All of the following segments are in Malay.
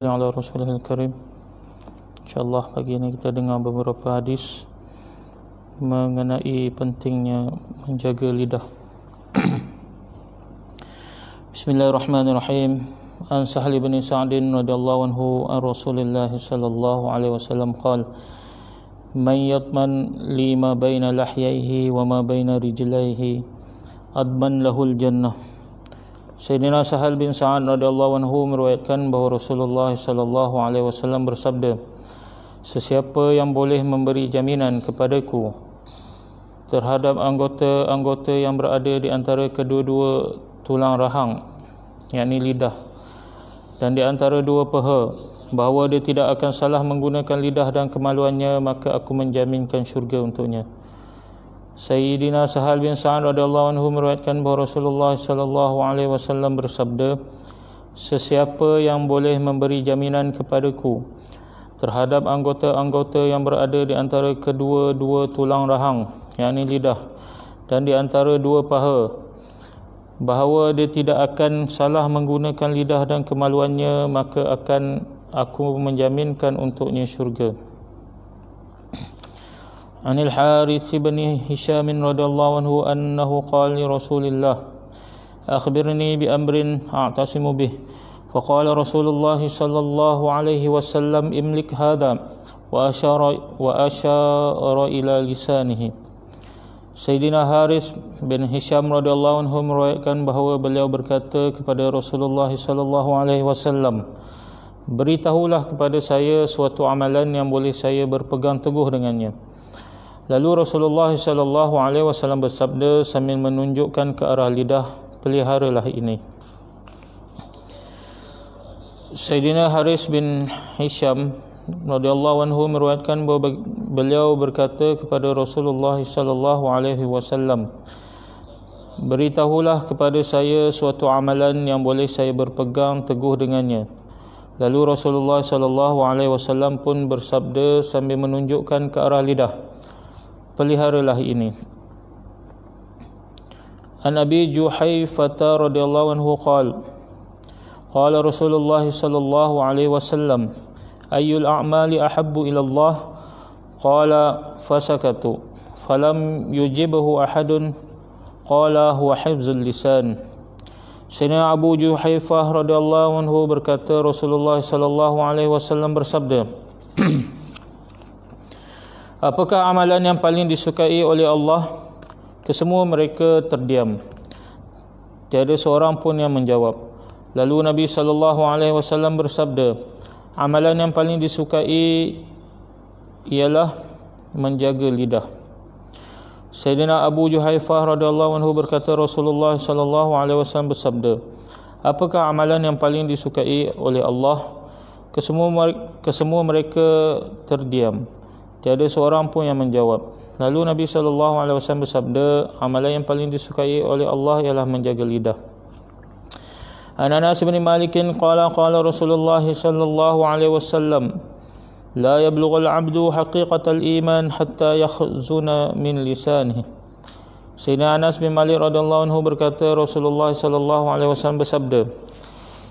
Ala Rasulihil Karim. InsyaAllah pagi ini kita dengar beberapa hadis mengenai pentingnya menjaga lidah. Bismillahirrahmanirrahim. An Sahal bin Sa'din radhiyallahu anhu an Rasulillah sallallahu alaihi wasallam qala man yatman lima baina lahyaihi wa ma baina rijlaihi adman lahul jannah. Sayyidina Sahal bin Sa'ad radhiyallahu anhu meriwayatkan bahawa Rasulullah sallallahu alaihi wasallam bersabda, sesiapa yang boleh memberi jaminan kepadaku terhadap anggota-anggota yang berada di antara kedua-dua tulang rahang, yakni lidah, dan di antara dua paha, bahawa dia tidak akan salah menggunakan lidah dan kemaluannya, maka aku menjaminkan syurga untuknya. Sayyidina Sahal bin Sa'ad radhiyallahu anhu meriwayatkan bahawa Rasulullah sallallahu alaihi wasallam bersabda, sesiapa yang boleh memberi jaminan kepadaku terhadap anggota-anggota yang berada di antara kedua-dua tulang rahang, yakni lidah, dan di antara dua paha, bahawa dia tidak akan salah menggunakan lidah dan kemaluannya, maka akan aku menjaminkan untuknya syurga. Anil Harith bin Hisham radhiyallahu anhu annahu qala li Rasulillah akhbirni bi amrin a'tasimu bih, faqala Rasulullah sallallahu alaihi wasallam imlik hadha wa ashara ila lisanihi. Sayyidina Harith bin Hisham radhiyallahu anhu meriwayatkan bahawa beliau berkata kepada Rasulullah sallallahu alaihi wasallam, beritahulah kepada saya suatu amalan yang boleh saya berpegang teguh dengannya. Lalu Rasulullah sallallahu alaihi wasallam bersabda sambil menunjukkan ke arah lidah, peliharalah ini. Sayyidina Harith bin Hisham radhiyallahu anhu meriwayatkan bahawa beliau berkata kepada Rasulullah sallallahu alaihi wasallam, beritahulah kepada saya suatu amalan yang boleh saya berpegang teguh dengannya. Lalu Rasulullah sallallahu alaihi wasallam pun bersabda sambil menunjukkan ke arah lidah, peliharalah ini. An Abi Juhayfah radhiyallahu anhu qala qala Rasulullah sallallahu alaihi wasallam ayyul a'mali ahabbu ila Allah, qala fasakatu falam yujibhu ahadun, qala huwa hifzul lisan. Sayyidina Abu Juhayfah radhiyallahu anhu berkata Rasulullah sallallahu alaihi wasallam bersabda, apakah amalan yang paling disukai oleh Allah? Kesemua mereka terdiam. Tiada seorang pun yang menjawab. Lalu Nabi sallallahu alaihi wasallam bersabda, amalan yang paling disukai ialah menjaga lidah. Sayyidina Abu Juhayfah radhiyallahu anhu berkata Rasulullah sallallahu alaihi wasallam bersabda, apakah amalan yang paling disukai oleh Allah? Kesemua mereka terdiam. Tiada seorang pun yang menjawab. Lalu Nabi sallallahu alaihi wasallam bersabda, amalan yang paling disukai oleh Allah ialah menjaga lidah. An Anas bin Malik qala qala Rasulullah sallallahu alaihi wasallam, la yablughul 'abdu haqiqatal iman hatta yakhzuna min lisanihi. Sayyidina Anas bin Malik radhiyallahu anhu berkata Rasulullah sallallahu alaihi wasallam bersabda,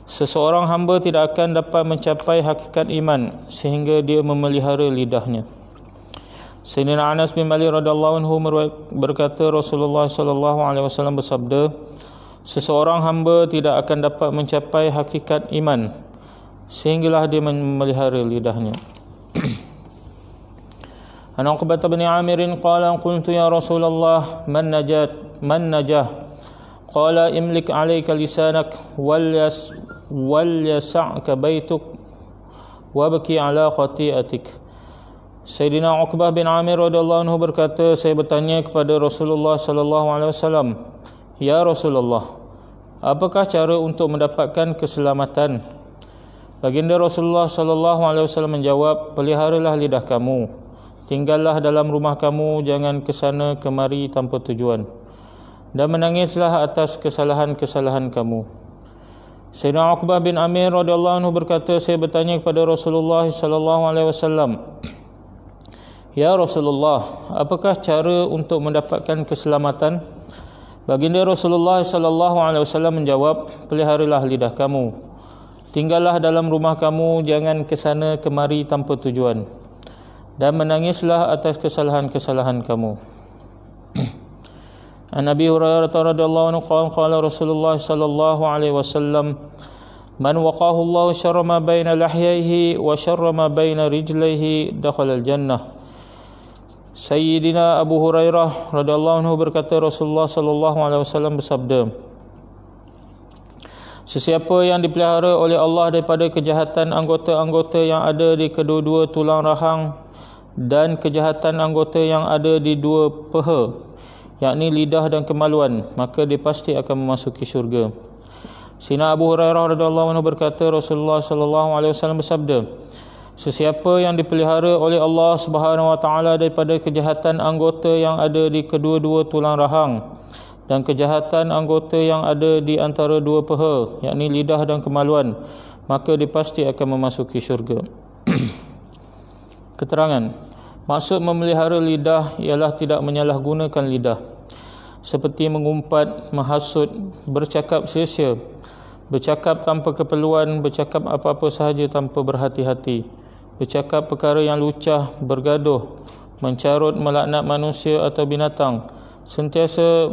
seseorang hamba tidak akan dapat mencapai hakikat iman sehingga dia memelihara lidahnya. Sayyidina Anas bin Malik radhiyallahu anhu berkata Rasulullah sallallahu alaihi wasallam bersabda, seseorang hamba tidak akan dapat mencapai hakikat iman sehinggalah dia memelihara lidahnya. An Uqbah bin Amir qala qultu ya Rasulullah man najah, qala imlik alayka lisanak wal yas'aka baituk wabki ala khati'atik. Sayyidina Uqbah bin Amir radhiyallahu anhu berkata, saya bertanya kepada Rasulullah sallallahu alaihi wasallam, ya Rasulullah, apakah cara untuk mendapatkan keselamatan? Baginda Rasulullah sallallahu alaihi wasallam menjawab, peliharalah lidah kamu, tinggallah dalam rumah kamu, jangan ke sana kemari tanpa tujuan, dan menangislah atas kesalahan-kesalahan kamu. Sayyidina Uqbah bin Amir radhiyallahu anhu berkata, saya bertanya kepada Rasulullah sallallahu alaihi wasallam, ya Rasulullah, apakah cara untuk mendapatkan keselamatan? Baginda Rasulullah sallallahu alaihi wasallam menjawab, peliharalah lidah kamu, Tinggallah dalam rumah kamu, jangan ke sana kemari tanpa tujuan, dan menangislah atas kesalahan-kesalahan kamu. An Abi Hurairah radhiyallahu anhu qala Rasulullah sallallahu alaihi wasallam, man waqahu Allah syarra ma baina lahyaihi wa syarra ma baina rijlaihi dakhala al-jannah. Sayyidina Abu Hurairah radhiyallahu anhu berkata, Rasulullah sallallahu alaihi wasallam bersabda, sesiapa yang dipelihara oleh Allah daripada kejahatan anggota-anggota yang ada di kedua-dua tulang rahang dan kejahatan anggota yang ada di dua peha, yakni lidah dan kemaluan, maka dia pasti akan memasuki syurga. Sayyidina Abu Hurairah radhiyallahu anhu berkata, Rasulullah sallallahu alaihi wasallam bersabda, sesiapa yang dipelihara oleh Allah Subhanahu wa taala daripada kejahatan anggota yang ada di kedua-dua tulang rahang dan kejahatan anggota yang ada di antara dua peha, yakni lidah dan kemaluan, maka dia pasti akan memasuki syurga. Keterangan. Maksud memelihara lidah ialah tidak menyalahgunakan lidah, seperti mengumpat, menghasut, bercakap sia-sia, bercakap tanpa keperluan, bercakap apa-apa sahaja tanpa berhati-hati, bercakap perkara yang lucah, bergaduh, mencarut, melaknat manusia atau binatang, sentiasa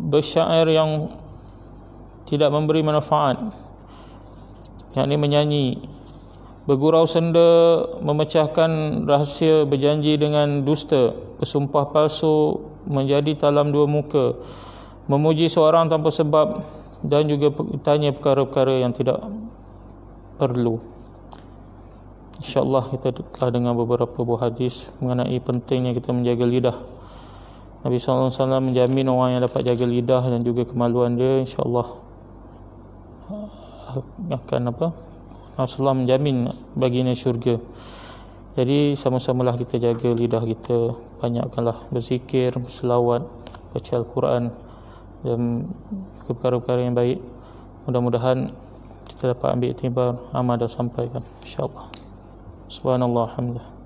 bersyair yang tidak memberi manfaat, yakni menyanyi, bergurau senda, memecahkan rahsia, berjanji dengan dusta, bersumpah palsu, menjadi talam dua muka, memuji seorang tanpa sebab, dan juga tanya perkara-perkara yang tidak perlu. InsyaAllah kita telah dengar beberapa buah hadis mengenai pentingnya kita menjaga lidah. Nabi SAW menjamin orang yang dapat jaga lidah dan juga kemaluan dia, insyaAllah akan Rasulullah menjamin baginya syurga. Jadi sama-samalah kita jaga lidah kita, banyakkanlah berzikir, berselawat, baca Al-Quran dan perkara-perkara yang baik. Mudah-mudahan kita dapat ambil iktibar amal dan sampaikan, insyaAllah. Subhanallah, alhamdulillah.